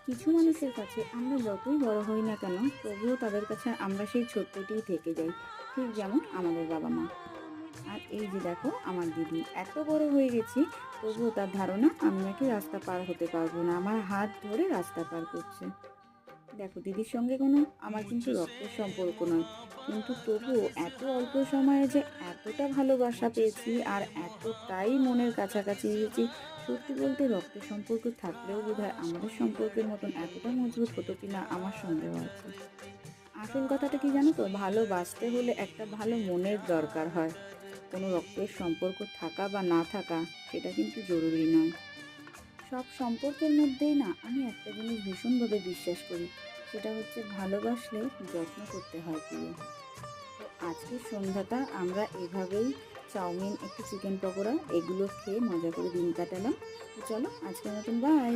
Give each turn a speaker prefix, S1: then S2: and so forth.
S1: কিছু মানুষের কাছে আমরা যতই বড় হই না কেন, তবুও তাদের কাছে আমরা সেই ছোট্টটিই থেকে যাই। ঠিক যেমন আমাদের বাবা মা। আর এই যে দেখো আমার দিদি, এত বড় হয়ে গেছি, তবুও তার ধারণা আমি নাকি রাস্তা পার হতে পারবো না, আমার হাত ধরে রাস্তা পার করছে। দেখো দিদির সঙ্গে কোনো আমার কিন্তু রক্তের সম্পর্ক নয়, কিন্তু তবুও এত অল্প সময়ে যে এতটা ভালোবাসা পেয়েছি আর এতটাই মনের কাছাকাছি হয়েছি, সত্যি বলতে রক্তের সম্পর্ক থাকলেও বোধহয় আমাদের সম্পর্কের মতন এতটা মজবুত হতো কিনা আমার সন্দেহ আছে। আসল কথাটা কি জানো তো, ভালোবাসতে হলে একটা ভালো মনের দরকার হয়। কোনো রক্তের সম্পর্ক থাকা বা না থাকা সেটা কিন্তু জরুরি নয়। সব সম্পর্কের মধ্যেই না আমি একটা জিনিস ভীষণভাবে বিশ্বাস করি, সেটা হচ্ছে ভালোবাসলে যত্ন করতে হয় প্রিয়। তো আজকের সন্ধ্যাটা আমরা এভাবেই চাউমিন, একটু চিকেন পকোড়া এগুলো খেয়ে মজা করে দিন কাটালাম। তো চলো আজকের মতন বাই।